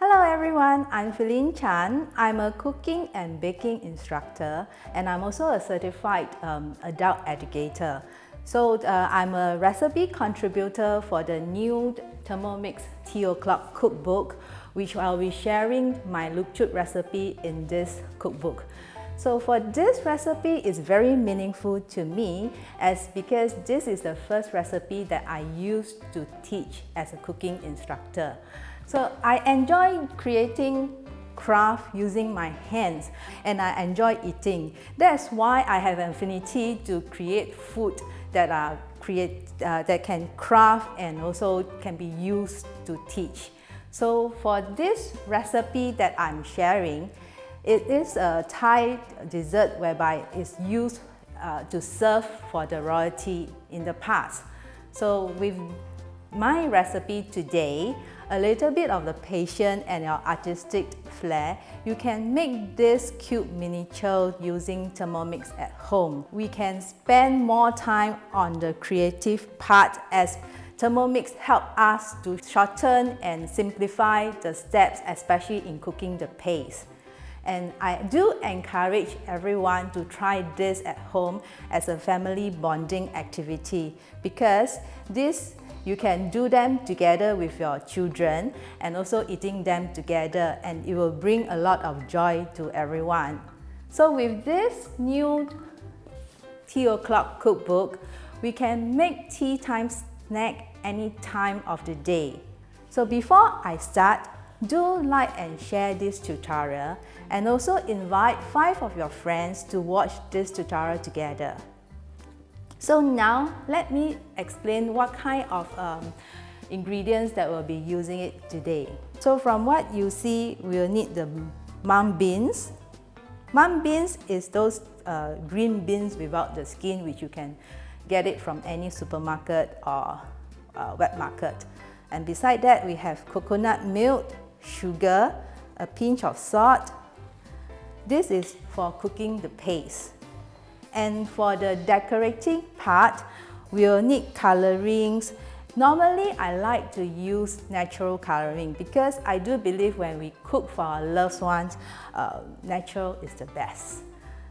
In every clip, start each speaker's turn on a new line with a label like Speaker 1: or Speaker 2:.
Speaker 1: Hello everyone, I'm Philyn Chan. I'm a cooking and baking instructor and I'm also a certified adult educator. So I'm a recipe contributor for the new Thermomix Tea O'Clock cookbook, which I'll be sharing my Lup Chup recipe in this cookbook. So for this recipe, it's very meaningful to me because this is the first recipe that I used to teach as a cooking instructor. So I enjoy creating craft using my hands and I enjoy eating. That's why I have an affinity to create food that can craft and also can be used to teach. So for this recipe that I'm sharing, it is a Thai dessert whereby it's used to serve for the royalty in the past. So with my recipe today, a little bit of the patience and your artistic flair, you can make this cute miniature using Thermomix at home. We can spend more time on the creative part as Thermomix help us to shorten and simplify the steps, especially in cooking the paste. And I do encourage everyone to try this at home as a family bonding activity because you can do them together with your children and also eating them together, and it will bring a lot of joy to everyone. So with this new Tea O'Clock cookbook, we can make tea time snack any time of the day. So before I start, do like and share this tutorial and also invite 5 of your friends to watch this tutorial together. So now let me explain what kind of ingredients that we'll be using it today. So from what you see, we'll need the mung beans. Mung beans is those green beans without the skin, which you can get it from any supermarket or wet market. And beside that, we have coconut milk, sugar, a pinch of salt. This is for cooking the paste. And for the decorating part, we'll need colorings. Normally, I like to use natural coloring because I do believe when we cook for our loved ones, natural is the best.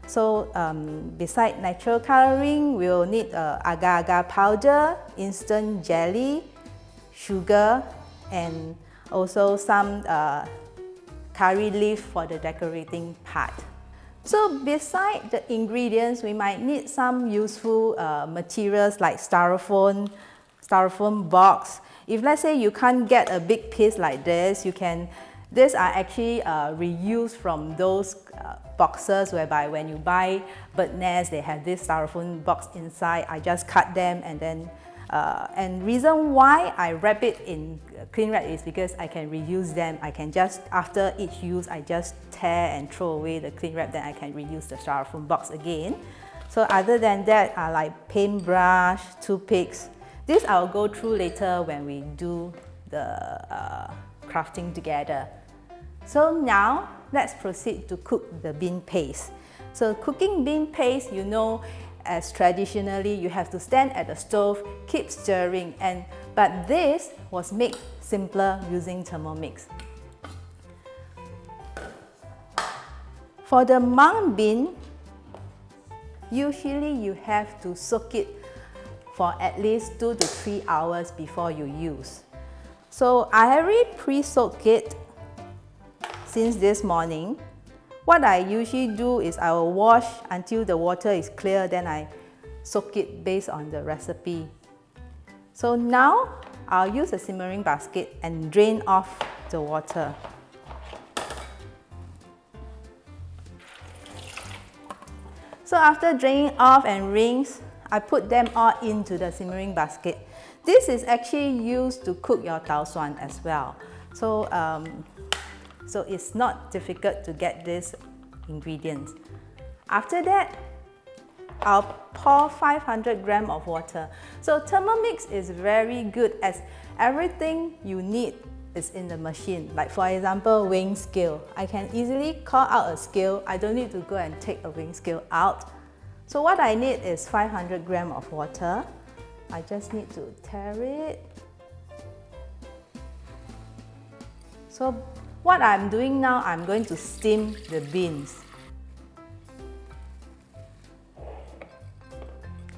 Speaker 1: So beside natural coloring, we'll need agar-agar powder, instant jelly, sugar, and also some curry leaf for the decorating part. So beside the ingredients, we might need some useful materials like styrofoam box. If let's say you can't get a big piece like this, these are actually reused from those boxes whereby when you buy bird nest, they have this styrofoam box inside. I just cut them and then and reason why I wrap it in cling wrap is because I can reuse them. I can just, after each use, I just tear and throw away the cling wrap, then I can reuse the styrofoam box again. So other than that are like paintbrush, toothpicks. This I'll go through later when we do the crafting together. So now let's proceed to cook the bean paste. So cooking bean paste, you know, as traditionally, you have to stand at the stove, keep stirring, but this was made simpler using Thermomix. For the mung bean, usually you have to soak it for at least 2 to 3 hours before you use. So I already pre-soaked it since this morning. What I usually do is I will wash until the water is clear, then I soak it based on the recipe. So now I'll use a simmering basket and drain off the water. So after draining off and rinse, I put them all into the simmering basket. This is actually used to cook your tau suan as well. So it's not difficult to get these ingredients. After that, I'll pour 500 grams of water. So Thermomix is very good as everything you need is in the machine. Like for example, weighing scale. I can easily call out a scale. I don't need to go and take a weighing scale out. So what I need is 500 grams of water. I just need to tare it. So what I'm doing now, I'm going to steam the beans.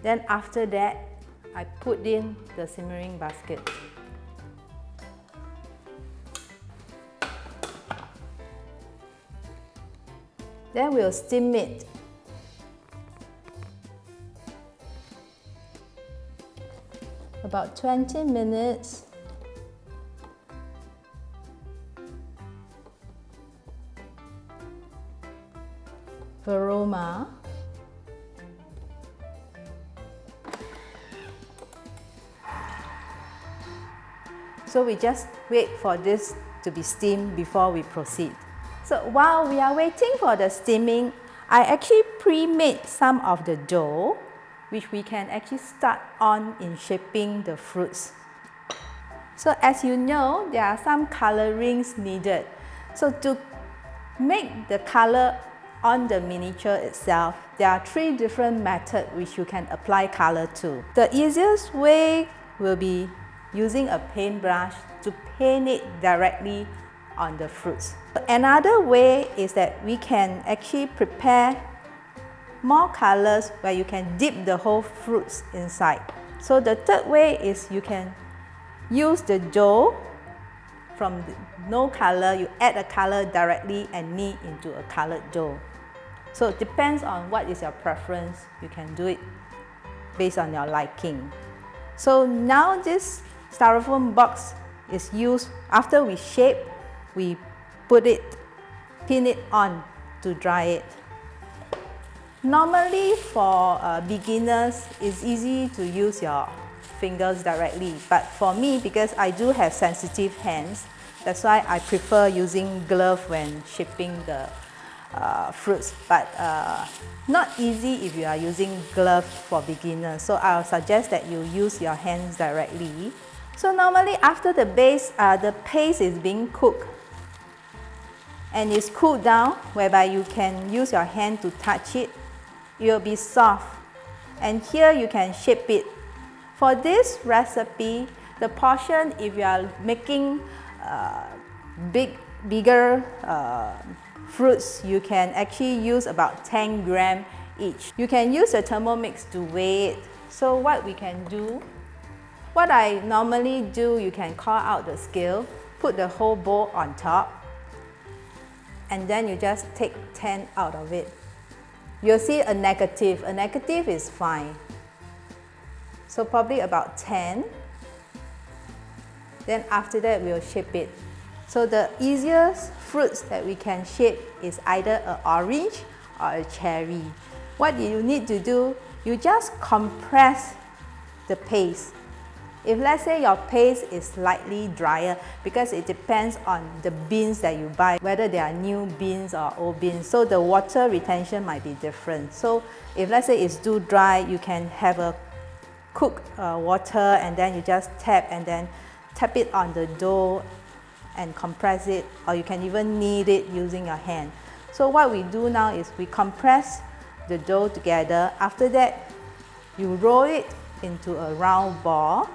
Speaker 1: Then after that, I put in the simmering basket. Then we'll steam it. About 20 minutes. Aroma. So we just wait for this to be steamed before we proceed. So while we are waiting for the steaming, I actually pre-made some of the dough, which we can actually start on in shaping the fruits. So as you know, there are some colorings needed. So to make the color on the miniature itself, there are 3 different methods which you can apply color to. The easiest way will be using a paintbrush to paint it directly on the fruits. Another way is that we can actually prepare more colors where you can dip the whole fruits inside. So the third way is you can use the dough from no color, you add a color directly and knead into a colored dough. So it depends on what is your preference. You can do it based on your liking. So now this styrofoam box is used after we shape, we pin it on to dry it. Normally for beginners, it's easy to use your fingers directly, but for me, because I do have sensitive hands, that's why I prefer using glove when shaping the fruits, but not easy if you are using glove for beginners. So I'll suggest that you use your hands directly. So normally after the paste is being cooked and it's cooled down, whereby you can use your hand to touch it, it will be soft. And here you can shape it. For this recipe, the portion, if you are making bigger fruits, you can actually use about 10 grams each. You can use a Thermomix to weigh it. So what we can do, what I normally do, you can call out the scale, put the whole bowl on top, and then you just take 10 out of it. You'll see a negative. A negative is fine. So probably about 10. Then after that, we'll shape it. So the easiest fruits that we can shape is either an orange or a cherry. What you need to do, you just compress the paste. If let's say your paste is slightly drier, because it depends on the beans that you buy, whether they are new beans or old beans, so the water retention might be different. So if let's say it's too dry, you can have a cook water and then you just tap it on the dough and compress it, or you can even knead it using your hand. So what we do now is we compress the dough together. After that, you roll it into a round ball.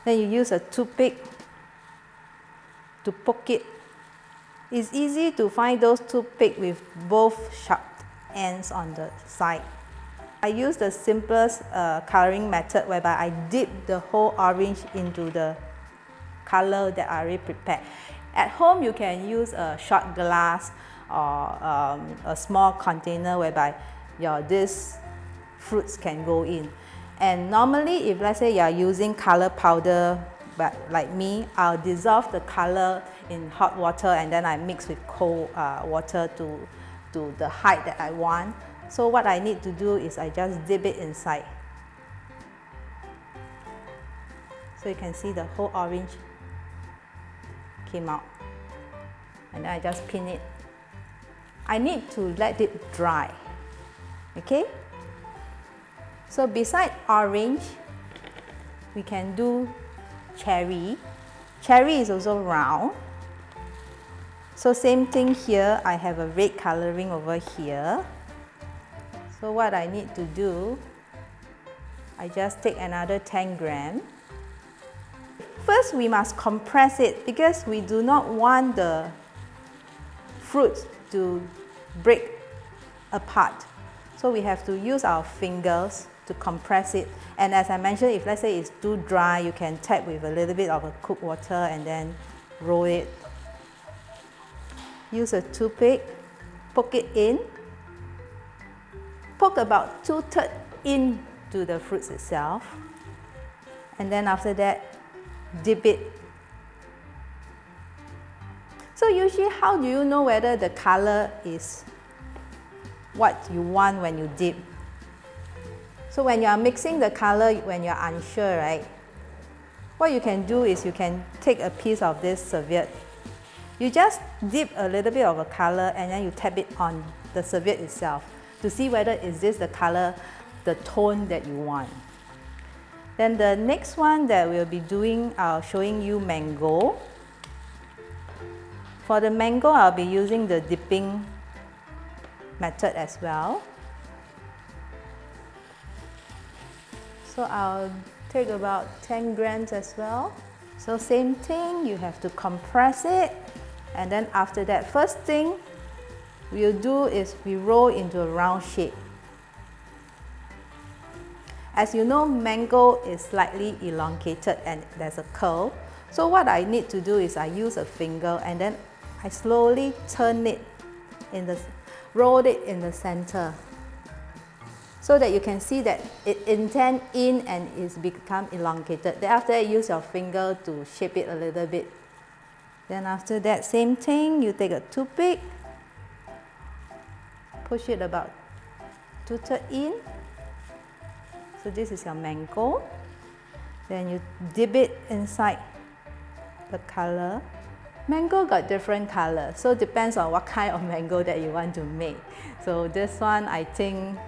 Speaker 1: Then you use a toothpick to poke it. It's easy to find those toothpicks with both sharp ends on the side. I use the simplest coloring method, whereby I dip the whole orange into the color that I already prepared. At home, you can use a shot glass or a small container whereby these fruits can go in. And normally, if let's say you are using color powder, but like me, I'll dissolve the color in hot water and then I mix with cold water to the height that I want. So what I need to do is I just dip it inside. So you can see the whole orange came out. And then I just pin it. I need to let it dry. Okay? So beside orange, we can do cherry. Cherry is also round. So same thing here, I have a red coloring over here. So what I need to do, I just take another 10 grams. First, we must compress it because we do not want the fruit to break apart. So we have to use our fingers to compress it. And as I mentioned, if let's say it's too dry, you can tap with a little bit of a cooked water and then roll it. Use a toothpick, poke it in. Poke about 2/3 into the fruits itself. And then after that, dip it. So usually, how do you know whether the color is what you want when you dip? So when you are mixing the color, when you are unsure, right? What you can do is you can take a piece of this serviette. You just dip a little bit of a color and then you tap it on the serviette itself to see whether is this the color, the tone that you want. Then the next one that we'll be doing, showing you mango. For the mango, I'll be using the dipping method as well. So I'll take about 10 grams as well. So same thing, you have to compress it. And then after that, first thing we'll do is we roll into a round shape. As you know, mango is slightly elongated and there's a curl. So what I need to do is I use a finger and then I slowly turn it roll it in the center, so that you can see that it indent in and it's become elongated. Then after that, use your finger to shape it a little bit. Then after that, same thing, you take a toothpick, push it about 2/3 in. So this is your mango. Then you dip it inside the color. Mango got different colors, so it depends on what kind of mango that you want to make. So this one I think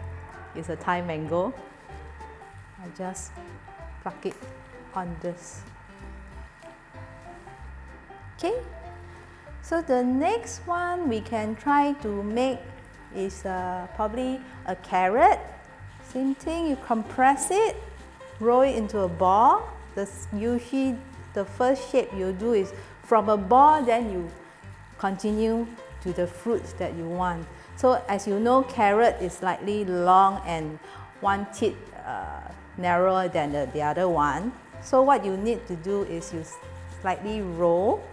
Speaker 1: is a Thai mango. I just pluck it on this. Okay, so the next one we can try to make is probably a carrot. Same thing, you compress it, roll it into a ball. Usually the first shape you do is from a ball, then you continue to the fruits that you want. So as you know, carrot is slightly long and one tip narrower than the other one. So what you need to do is you slightly roll.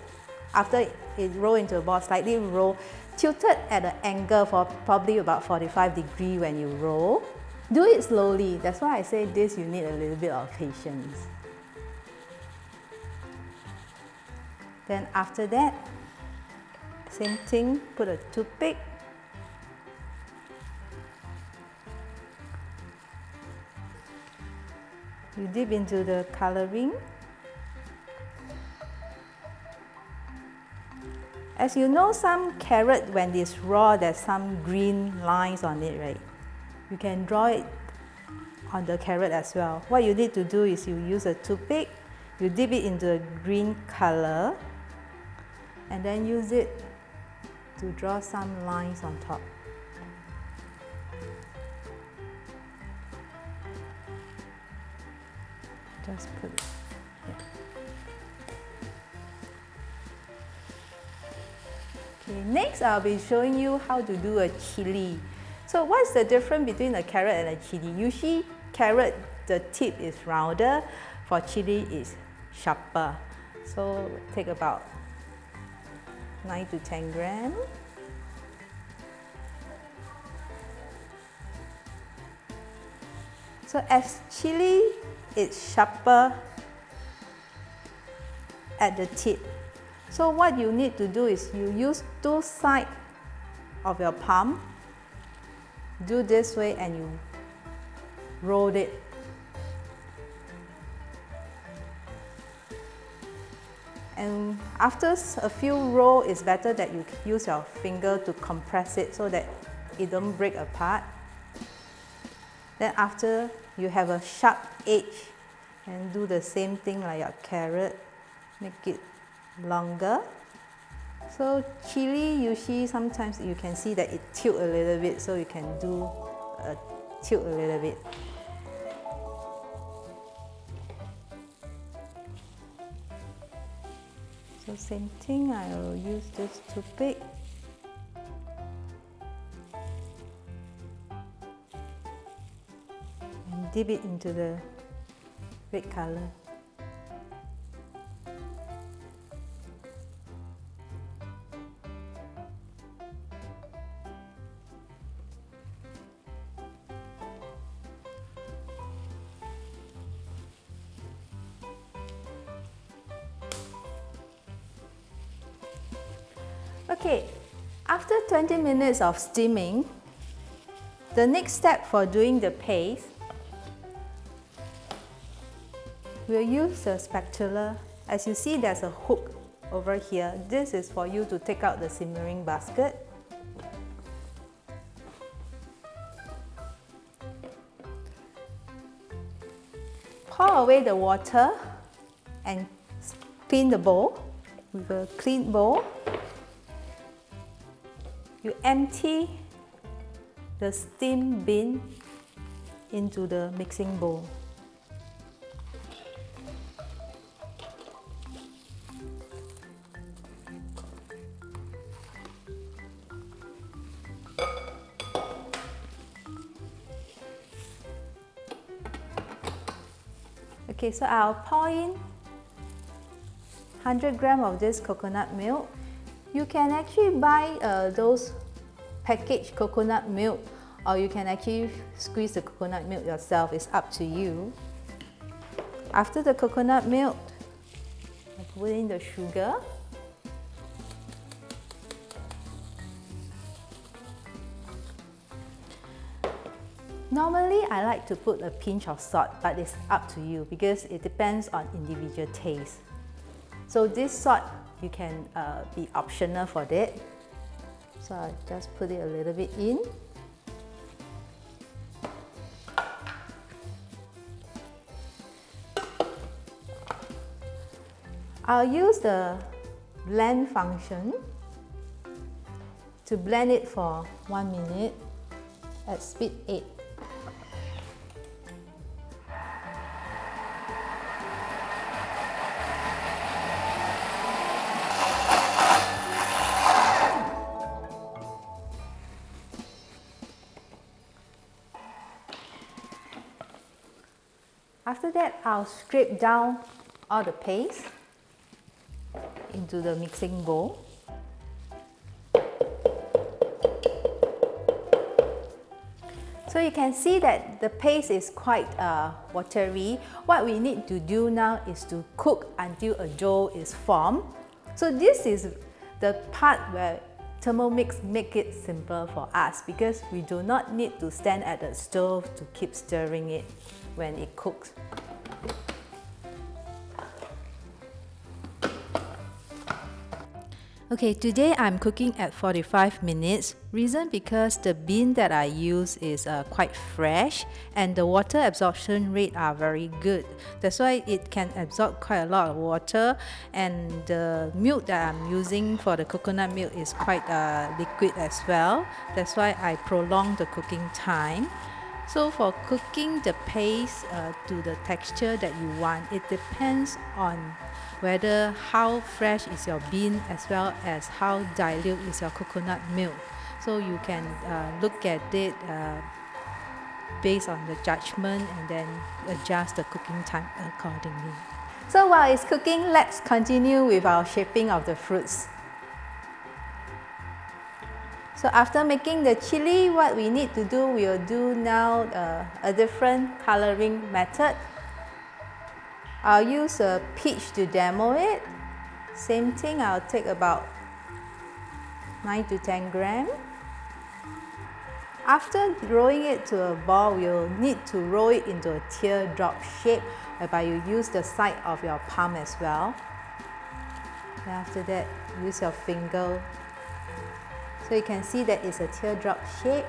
Speaker 1: After it roll into a ball, slightly roll, tilted at an angle for probably about 45 degrees when you roll. Do it slowly. That's why I say this, you need a little bit of patience. Then after that, same thing, put a toothpick. You dip into the coloring. As you know, some carrot, when it's raw, there's some green lines on it, right? You can draw it on the carrot as well. What you need to do is you use a toothpick, you dip it into a green color, and then use it to draw some lines on top. Just put it. Okay, next I'll be showing you how to do a chili. So what's the difference between a carrot and a chili? Usually carrot, the tip is rounder. For chili, it's sharper. So take about 9 to 10 grams. So as chili, it's sharper at the tip. So what you need to do is you use two sides of your palm, do this way and you roll it. And after a few rolls, it's better that you use your finger to compress it so that it don't break apart. Then after, you have a sharp edge and do the same thing like your carrot, make it longer. So chili, usually sometimes you can see that it tilt a little bit, so you can do a tilt a little bit. So same thing, I will use this toothpick. And dip it into the red color. Okay, after 20 minutes of steaming, the next step for doing the paste, we'll use the spatula. As you see, there's a hook over here. This is for you to take out the simmering basket. Pour away the water and clean the bowl. With a clean bowl, you empty the steam bin into the mixing bowl. Okay, so I'll pour in 100 grams of this coconut milk. You can actually buy those packaged coconut milk, or you can actually squeeze the coconut milk yourself. It's up to you. After the coconut milk, I put in the sugar. Normally, I like to put a pinch of salt, but it's up to you because it depends on individual taste. So this salt, you can be optional for that. So I'll just put it a little bit in. I'll use the blend function to blend it for 1 minute at speed 8. After that, I'll scrape down all the paste into the mixing bowl. So you can see that the paste is quite watery. What we need to do now is to cook until a dough is formed. So this is the part where Thermomix make it simple for us because we do not need to stand at the stove to keep stirring it when it cooks. Okay, today I'm cooking at 45 minutes. Reason because the bean that I use is quite fresh and the water absorption rate are very good. That's why it can absorb quite a lot of water, and the milk that I'm using for the coconut milk is quite liquid as well. That's why I prolong the cooking time. So for cooking the paste to the texture that you want, it depends on whether how fresh is your bean as well as how dilute is your coconut milk. So you can look at it based on the judgment and then adjust the cooking time accordingly. So while it's cooking, let's continue with our shaping of the fruits. So after making the chili, what we need to do, we will do now a different coloring method. I'll use a peach to demo it. Same thing, I'll take about 9 to 10 grams. After rolling it to a ball, we'll need to roll it into a teardrop shape, whereby you use the side of your palm as well. Then after that, use your finger. So you can see that it's a teardrop shape.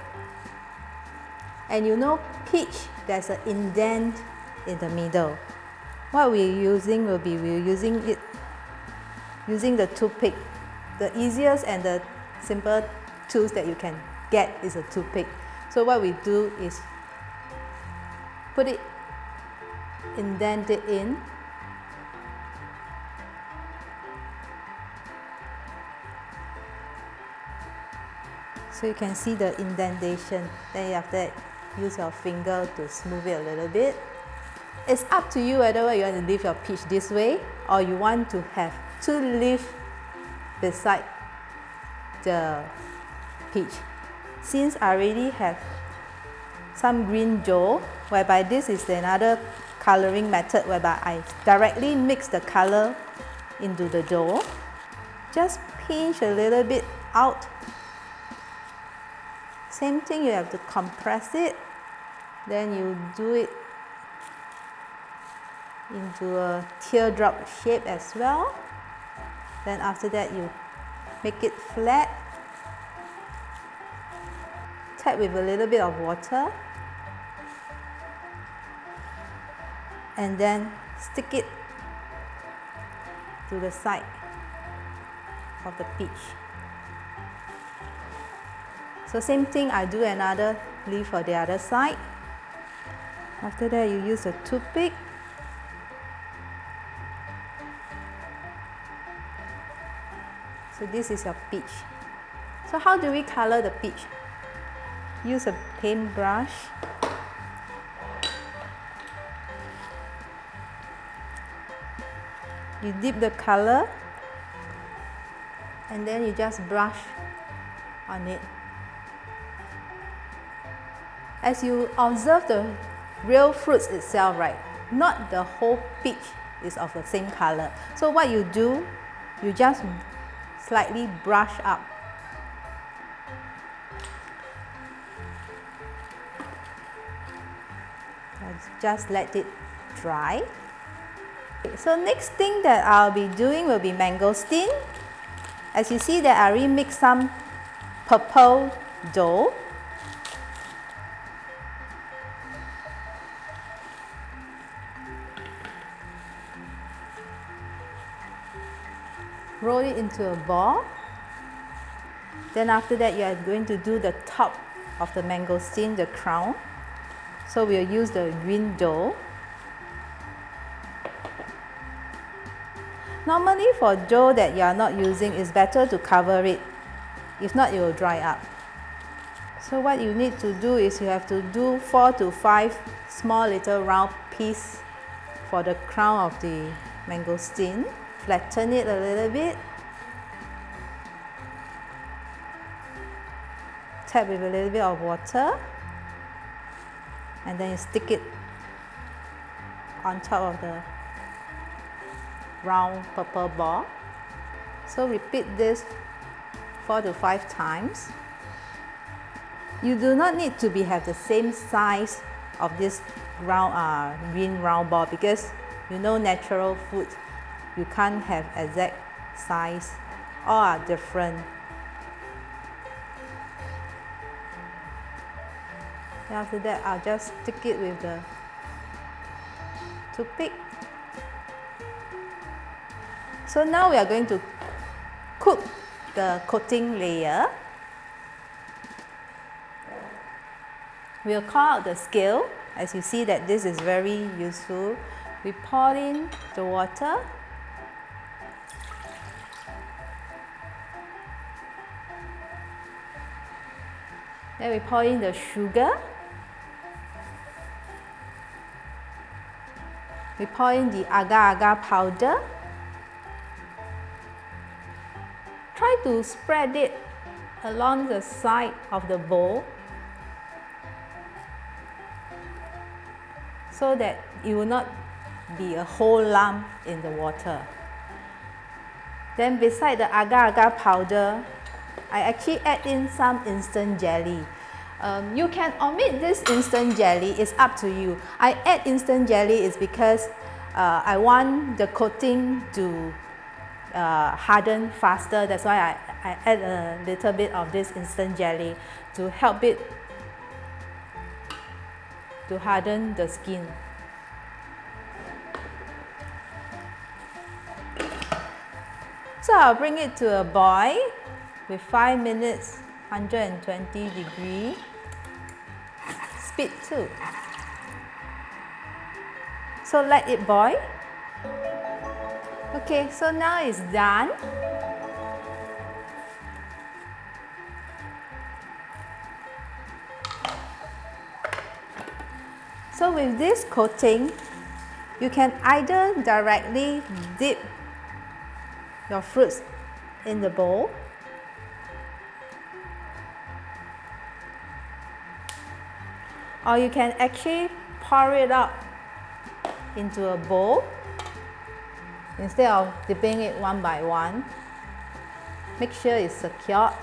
Speaker 1: And you know, peach, there's an indent in the middle. What we're using will be, we're using the toothpick. The easiest and the simple tools that you can get is a toothpick. So what we do is put it, indent it in. So you can see the indentation. Then after that, use your finger to smooth it a little bit. It's up to you whether you want to leave your peach this way or you want to have 2 leaves beside the peach. Since I already have some green dough, whereby this is another coloring method whereby I directly mix the color into the dough. Just pinch a little bit out. Same thing, you have to compress it. Then you do it into a teardrop shape as well. Then after that, you make it flat. Tap with a little bit of water. And then stick it to the side of the peach. So same thing, I do another leaf for the other side. After that, you use a toothpick. So this is your peach. So how do we color the peach? Use a paintbrush. You dip the color and then you just brush on it. As you observe the real fruits itself, right, not the whole peach is of the same color. So what you do, you just slightly brush up. Just let it dry. So next thing that I'll be doing will be mangosteen. As you see that I already mixed some purple dough. Roll it into a ball. Then after that, you are going to do the top of the mangosteen, the crown. So we'll use the green dough. Normally for dough that you are not using, it's better to cover it. If not, it will dry up. So what you need to do is you have to do 4 to 5 small little round pieces for the crown of the mangosteen. Flatten it a little bit. Tap with a little bit of water. And then you stick it on top of the round purple ball. So repeat this 4 to 5 times. You do not need to have the same size of this green round ball, because you know natural food, you can't have exact size, all are different. Then after that, I'll just stick it with the toothpick. So now we are going to cook the coating layer. We'll call out the scale. As you see that this is very useful. We pour in the water. Then we pour in the sugar. We pour in the agar-agar powder. Try to spread it along the side of the bowl so that it will not be a whole lump in the water. Then beside the agar-agar powder, I actually add in some instant jelly. You can omit this instant jelly, it's up to you. I add instant jelly is because I want the coating to harden faster. That's why I add a little bit of this instant jelly to help it to harden the skin. So I'll bring it to a boil with 5 minutes, 120 degrees, speed 2. So let it boil. Okay, so now it's done. So with this coating, you can either directly dip your fruits in the bowl, or you can actually pour it out into a bowl instead of dipping it one by one. Make sure it's secured,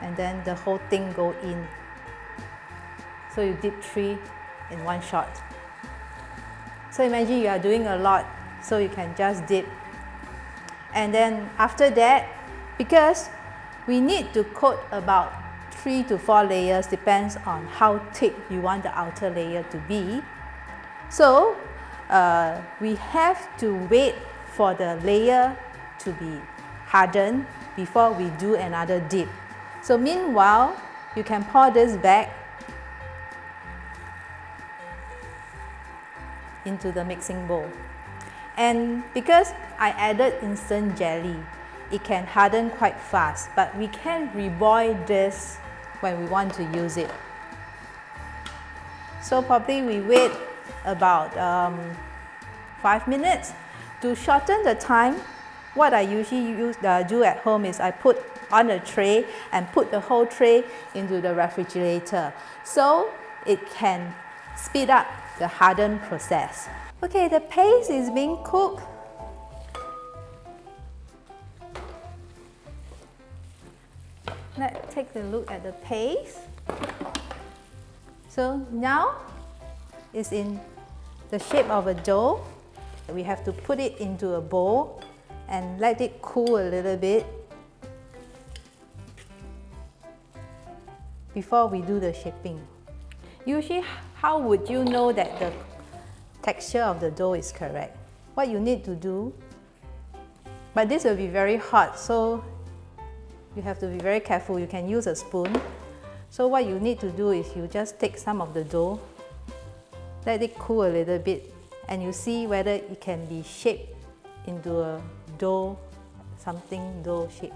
Speaker 1: and then the whole thing go in. So you dip 3 in one shot. So imagine you are doing a lot, so you can just dip. And then after that, because we need to coat about 3 to 4 layers, depends on how thick you want the outer layer to be. So we have to wait for the layer to be hardened before we do another dip. So meanwhile, you can pour this back into the mixing bowl. And because I added instant jelly, it can harden quite fast, but we can reboil this when we want to use it. So probably we wait about 5 minutes. To shorten the time, what I usually do at home is I put on a tray and put the whole tray into the refrigerator, so it can speed up the harden process. Okay, the paste is being cooked. Let's take a look at the paste. So now it's in the shape of a dough. We have to put it into a bowl and let it cool a little bit before we do the shaping. Usually, how would you know that the texture of the dough is correct? What you need to do, but this will be very hot, so you have to be very careful. You can use a spoon. So what you need to do is you just take some of the dough, let it cool a little bit, and you see whether it can be shaped into a dough, dough shape.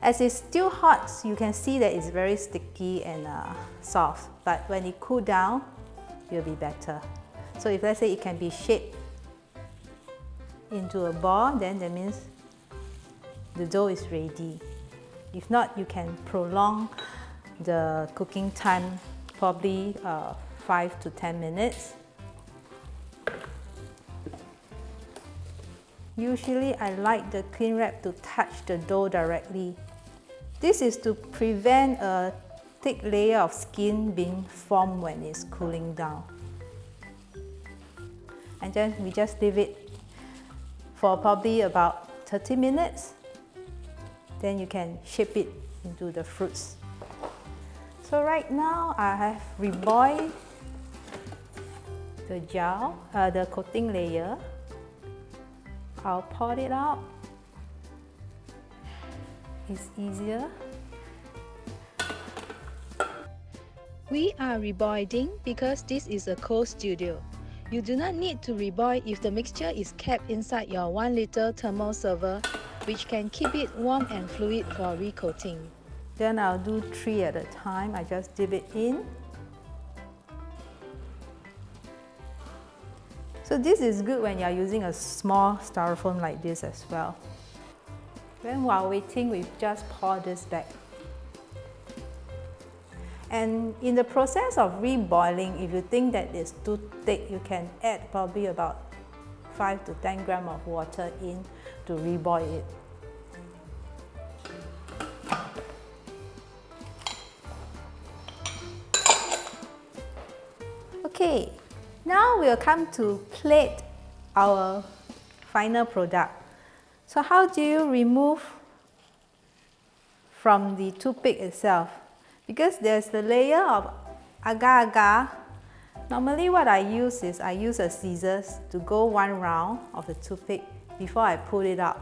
Speaker 1: As it's still hot, you can see that it's very sticky and soft, but when it cools down, it will be better. So if let's say it can be shaped into a ball, then that means the dough is ready. If not, you can prolong the cooking time, probably 5 to 10 minutes. Usually I like the cling wrap to touch the dough directly. This is to prevent a thick layer of skin being formed when it's cooling down. And then we just leave it for probably about 30 minutes. Then you can shape it into the fruits. So right now I have reboiled the coating layer. I'll pour it out. It's easier. We are reboiling because this is a cold studio. You do not need to reboil if the mixture is kept inside your 1 liter thermal server, which can keep it warm and fluid for recoating. Then I'll do 3 at a time. I just dip it in. So this is good when you're using a small styrofoam like this as well. Then while waiting, we just pour this back. And in the process of reboiling, if you think that it's too thick, you can add probably about 5 to 10 grams of water in to reboil it. Okay, now we'll come to plate our final product. So how do you remove from the toothpick itself? Because there's the layer of agar-agar. Normally what I use is I use a scissors to go 1 round of the toothpick before I pull it out.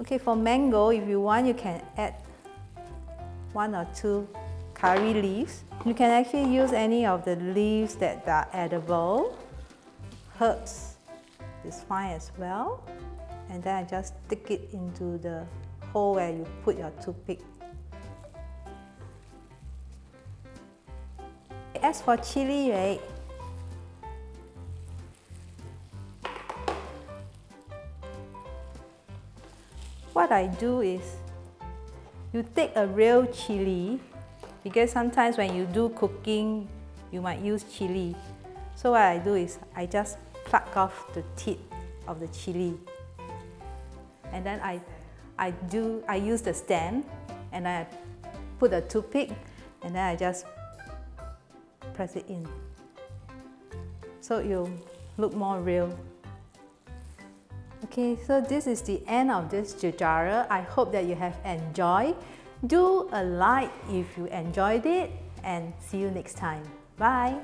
Speaker 1: Okay, for mango, if you want, you can add 1 or 2 curry leaves. You can actually use any of the leaves that are edible. Herbs is fine as well. And then I just stick it into the hole where you put your toothpick. as for chili, right? What I do is, you take a real chili, because sometimes when you do cooking, you might use chili. So what I do is, I just pluck off the tip of the chili. And then I use the stem, and I put a toothpick, and then I just press it in. So it'll look more real. Okay, so this is the end of this tutorial. I hope that you have enjoyed. Do a like if you enjoyed it, and see you next time. Bye!